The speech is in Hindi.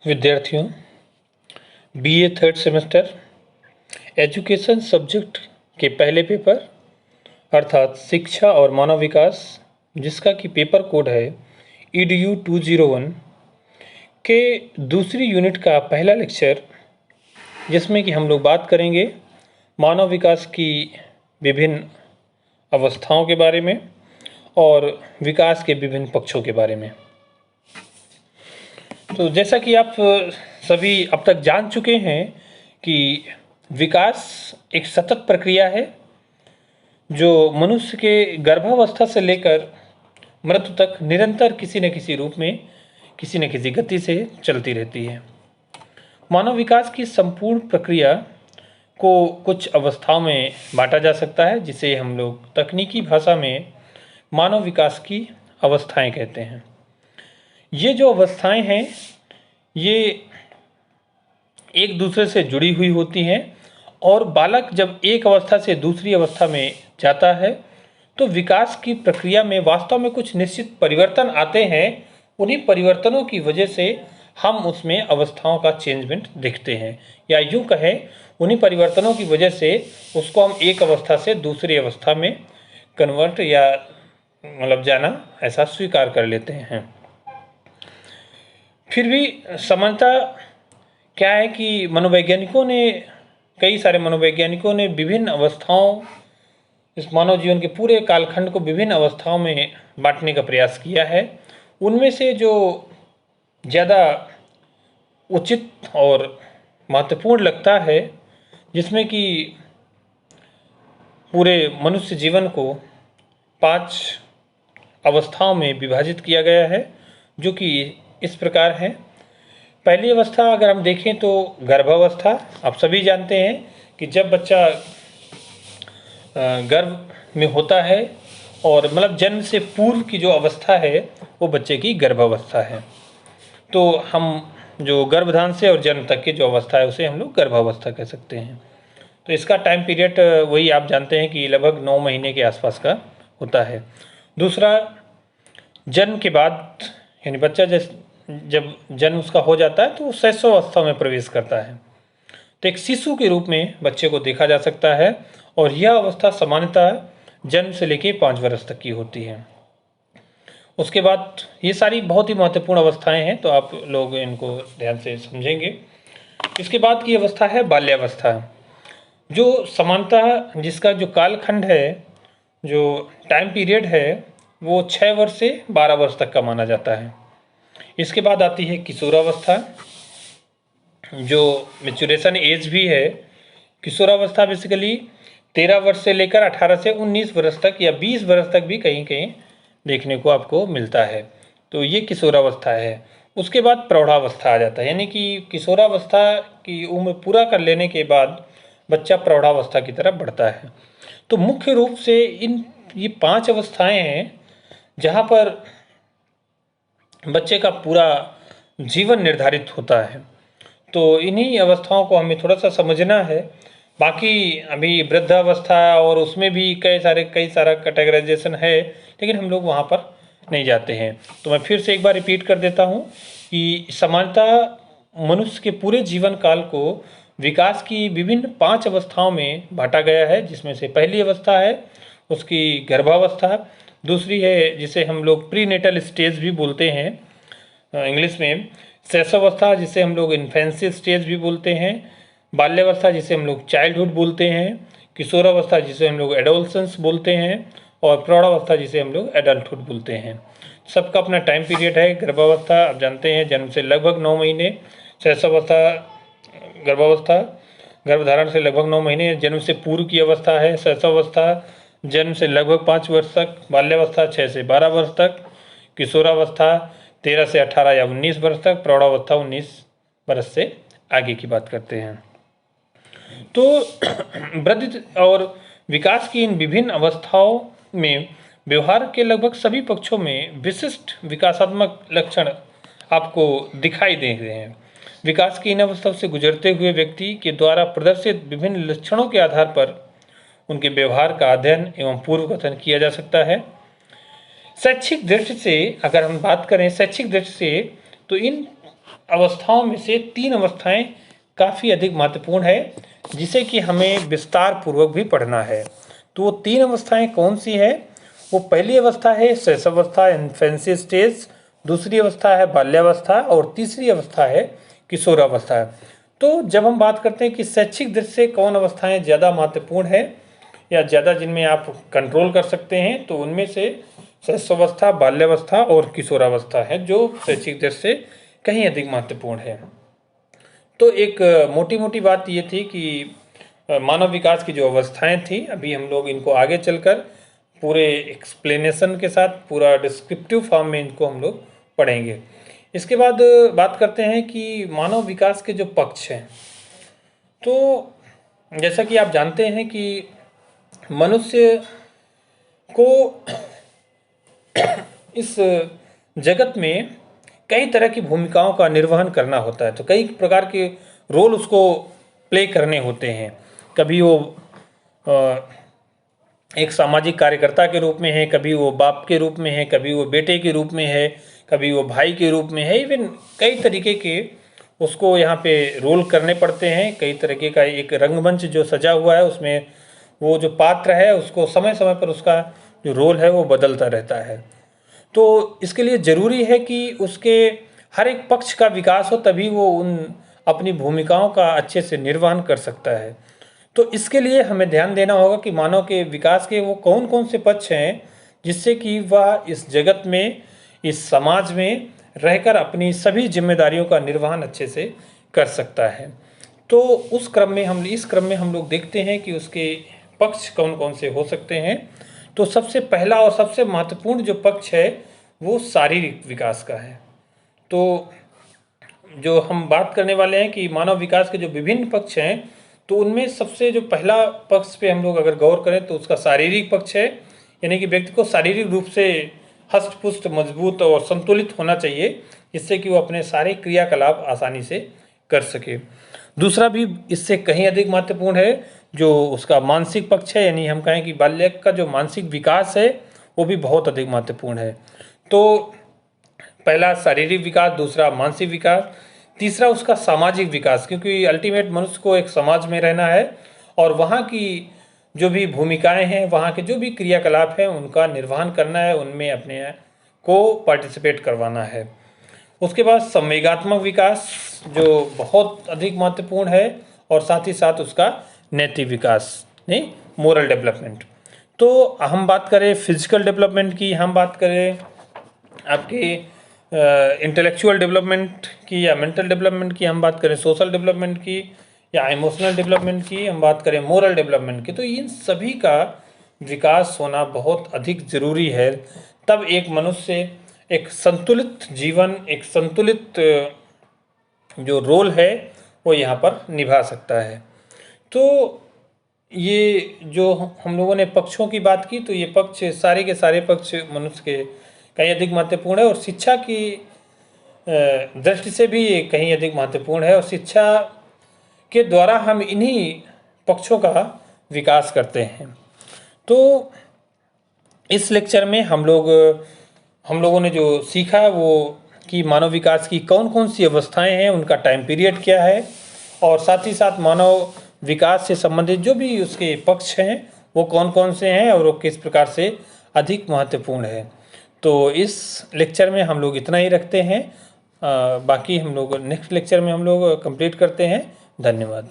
विद्यार्थियों, BA third semester education subject के पहले पेपर अर्थात शिक्षा और मानव विकास, जिसका कि पेपर कोड है EDU 201 के दूसरी यूनिट का पहला लेक्चर, जिसमें कि हम लोग बात करेंगे मानव विकास की विभिन्न अवस्थाओं के बारे में और विकास के विभिन्न पक्षों के बारे में। तो जैसा कि आप सभी अब तक जान चुके हैं कि विकास एक सतत प्रक्रिया है जो मनुष्य के गर्भावस्था से लेकर मृत्यु तक निरंतर किसी न किसी रूप में, किसी न किसी गति से चलती रहती है। मानव विकास की संपूर्ण प्रक्रिया को कुछ अवस्थाओं में बांटा जा सकता है, जिसे हम लोग तकनीकी भाषा में मानव विकास की अवस्थाएं कहते हैं। ये जो अवस्थाएं हैं ये एक दूसरे से जुड़ी हुई होती हैं और बालक जब एक अवस्था से दूसरी अवस्था में जाता है तो विकास की प्रक्रिया में वास्तव में कुछ निश्चित परिवर्तन आते हैं। उन्हीं परिवर्तनों की वजह से हम उसमें अवस्थाओं का चेंजमेंट देखते हैं, या यूँ कहें उन्हीं परिवर्तनों की वजह से उसको हम एक अवस्था से दूसरी अवस्था में कन्वर्ट या मतलब जाना ऐसा स्वीकार कर लेते हैं। फिर भी समानता क्या है कि कई सारे मनोवैज्ञानिकों ने विभिन्न अवस्थाओं, इस मानव जीवन के पूरे कालखंड को विभिन्न अवस्थाओं में बांटने का प्रयास किया है। उनमें से जो ज़्यादा उचित और महत्वपूर्ण लगता है, जिसमें कि पूरे मनुष्य जीवन को 5 अवस्थाओं में विभाजित किया गया है, जो कि इस प्रकार है। पहली अवस्था अगर हम देखें तो गर्भावस्था। आप सभी जानते हैं कि जब बच्चा गर्भ में होता है और मतलब जन्म से पूर्व की जो अवस्था है वो बच्चे की गर्भावस्था है। तो हम जो गर्भधारण से और जन्म तक की जो अवस्था है उसे हम लोग गर्भावस्था कह सकते हैं। तो इसका टाइम पीरियड वही आप जानते हैं कि लगभग 9 महीने के आसपास का होता है। दूसरा, जन्म के बाद यानी बच्चा जब जन्म उसका हो जाता है तो वो शैशवावस्था में प्रवेश करता है। तो एक शिशु के रूप में बच्चे को देखा जा सकता है और यह अवस्था सामान्यतः जन्म से लेकर 5 वर्ष तक की होती है। उसके बाद ये सारी बहुत ही महत्वपूर्ण अवस्थाएं हैं, तो आप लोग इनको ध्यान से समझेंगे। इसके बाद की अवस्था है बाल्यावस्था, जो समानतः जिसका जो कालखंड है, जो टाइम पीरियड है, वो 6 वर्ष से 12 वर्ष तक का माना जाता है। इसके बाद आती है किशोरावस्था, जो मेचुरेशन एज भी है। किशोरावस्था बेसिकली 13 वर्ष से लेकर 18 से 19 वर्ष तक या 20 वर्ष तक भी कहीं कहीं देखने को आपको मिलता है। तो ये किशोरावस्था है। उसके बाद प्रौढ़ावस्था आ जाता है, यानी कि किशोरावस्था की उम्र पूरा कर लेने के बाद बच्चा प्रौढ़ावस्था की तरफ बढ़ता है। तो मुख्य रूप से ये 5 अवस्थाएं हैं जहाँ पर बच्चे का पूरा जीवन निर्धारित होता है। तो इन्हीं अवस्थाओं को हमें थोड़ा सा समझना है। बाकी अभी वृद्धावस्था और उसमें भी कई सारा कैटेगराइजेशन है, लेकिन हम लोग वहाँ पर नहीं जाते हैं। तो मैं फिर से एक बार रिपीट कर देता हूँ कि समानता मनुष्य के पूरे जीवन काल को विकास की विभिन्न 5 अवस्थाओं में बांटा गया है, जिसमें से पहली अवस्था है उसकी गर्भावस्था। दूसरी है जिसे हम लोग प्रीनेटल स्टेज भी बोलते हैं इंग्लिश में। शैशवावस्था जिसे हम लोग इन्फेंसी स्टेज भी बोलते हैं। बाल्यावस्था जिसे हम लोग चाइल्डहुड बोलते हैं। किशोरावस्था जिसे हम लोग एडोलसेंस बोलते हैं। और प्रौढ़ावस्था जिसे हम लोग एडल्टहुड बोलते हैं। सबका अपना टाइम पीरियड है। गर्भावस्था आप जानते हैं जन्म से लगभग 9 महीने, शैशवावस्था गर्भधारण से लगभग 9 महीने, जन्म से पूर्व की अवस्था है। शैशवावस्था जन्म से लगभग 5 वर्ष तक, बाल्यावस्था 6 से 12 वर्ष तक, किशोरावस्था 13 से 18 या 19 वर्ष तक, प्रौढ़ावस्था 19 वर्ष से आगे की बात करते हैं। तो वृद्धि और विकास की इन विभिन्न अवस्थाओं में व्यवहार के लगभग सभी पक्षों में विशिष्ट विकासात्मक लक्षण आपको दिखाई दे रहे हैं। विकास की इन अवस्थाओं से गुजरते हुए व्यक्ति के द्वारा प्रदर्शित विभिन्न लक्षणों के आधार पर उनके व्यवहार का अध्ययन एवं पूर्व कथन किया जा सकता है। शैक्षिक दृष्टि से अगर हम बात करें शैक्षिक दृष्टि से, तो इन अवस्थाओं में से 3 अवस्थाएं काफ़ी अधिक महत्वपूर्ण है, जिसे कि हमें विस्तार पूर्वक भी पढ़ना है। तो वो 3 अवस्थाएं कौन सी है? वो पहली अवस्था है शैशवावस्था, इन्फेंसी स्टेज, दूसरी अवस्था है बाल्यावस्था और तीसरी अवस्था है किशोरावस्था। तो जब हम बात करते हैं कि शैक्षिक दृष्टि से कौन अवस्थाएं ज़्यादा महत्वपूर्ण है या ज़्यादा जिनमें आप कंट्रोल कर सकते हैं, तो उनमें से शैशवावस्था, बाल्यावस्था और किशोरावस्था है जो शैक्षिक दृष्टि से कहीं अधिक महत्वपूर्ण है। तो एक मोटी मोटी बात ये थी कि मानव विकास की जो अवस्थाएं थी, अभी हम लोग इनको आगे चलकर पूरे एक्सप्लेनेशन के साथ पूरा डिस्क्रिप्टिव फॉर्म में इनको हम लोग पढ़ेंगे। इसके बाद बात करते हैं कि मानव विकास के जो पक्ष हैं। तो जैसा कि आप जानते हैं कि मनुष्य को इस जगत में कई तरह की भूमिकाओं का निर्वहन करना होता है, तो कई प्रकार के रोल उसको प्ले करने होते हैं। कभी वो एक सामाजिक कार्यकर्ता के रूप में है, कभी वो बाप के रूप में है, कभी वो बेटे के रूप में है, कभी वो भाई के रूप में है। इवन कई तरीके के उसको यहाँ पे रोल करने पड़ते हैं। कई तरीके का एक रंगमंच जो सजा हुआ है, उसमें वो जो पात्र है उसको समय समय पर उसका जो रोल है वो बदलता रहता है। तो इसके लिए ज़रूरी है कि उसके हर एक पक्ष का विकास हो, तभी वो उन अपनी भूमिकाओं का अच्छे से निर्वहन कर सकता है। तो इसके लिए हमें ध्यान देना होगा कि मानव के विकास के वो कौन कौन से पक्ष हैं जिससे कि वह इस जगत में, इस समाज में रहकर अपनी सभी जिम्मेदारियों का निर्वहन अच्छे से कर सकता है। तो इस क्रम में हम लोग देखते हैं कि उसके पक्ष कौन कौन से हो सकते हैं। तो सबसे पहला और सबसे महत्वपूर्ण जो पक्ष है वो शारीरिक विकास का है। तो जो हम बात करने वाले हैं कि मानव विकास के जो विभिन्न पक्ष हैं, तो उनमें सबसे जो पहला पक्ष पे हम लोग अगर गौर करें तो उसका शारीरिक पक्ष है, यानी कि व्यक्ति को शारीरिक रूप से हष्ट पुष्ट, मजबूत और संतुलित होना चाहिए, जिससे कि वो अपने सारे क्रियाकलाप आसानी से कर सके। दूसरा भी इससे कहीं अधिक महत्वपूर्ण है जो उसका मानसिक पक्ष है, यानी हम कहें कि बाल्यक का जो मानसिक विकास है वो भी बहुत अधिक महत्वपूर्ण है। तो पहला शारीरिक विकास, दूसरा मानसिक विकास, तीसरा उसका सामाजिक विकास, क्योंकि अल्टीमेट मनुष्य को एक समाज में रहना है और वहाँ की जो भी भूमिकाएं हैं, वहाँ के जो भी क्रियाकलाप हैं उनका निर्वहन करना है, उनमें अपने को पार्टिसिपेट करवाना है। उसके बाद संवेगात्मक विकास जो बहुत अधिक महत्वपूर्ण है, और साथ ही साथ उसका नैतिक विकास, नहीं, मोरल डेवलपमेंट। तो हम बात करें फिजिकल डेवलपमेंट की, हम बात करें आपके इंटेलेक्चुअल डेवलपमेंट की या मेंटल डेवलपमेंट की, हम बात करें सोशल डेवलपमेंट की या इमोशनल डेवलपमेंट की, हम बात करें मोरल डेवलपमेंट की, तो इन सभी का विकास होना बहुत अधिक ज़रूरी है। तब एक मनुष्य एक संतुलित जीवन, एक संतुलित जो रोल है वो यहाँ पर निभा सकता है। तो ये जो हम लोगों ने पक्षों की बात की, तो ये पक्ष सारे के सारे पक्ष मनुष्य के कहीं अधिक महत्वपूर्ण है, और शिक्षा की दृष्टि से भी ये कहीं अधिक महत्वपूर्ण है, और शिक्षा के द्वारा हम इन्हीं पक्षों का विकास करते हैं। तो इस लेक्चर में हम लोगों ने जो सीखा वो कि मानव विकास की कौन कौन सी अवस्थाएं हैं, उनका टाइम पीरियड क्या है, और साथ ही साथ मानव विकास से संबंधित जो भी उसके पक्ष हैं वो कौन कौन से हैं और वो किस प्रकार से अधिक महत्वपूर्ण है। तो इस लेक्चर में हम लोग इतना ही रखते हैं, बाकी हम लोग नेक्स्ट लेक्चर में हम लोग कंप्लीट करते हैं। धन्यवाद।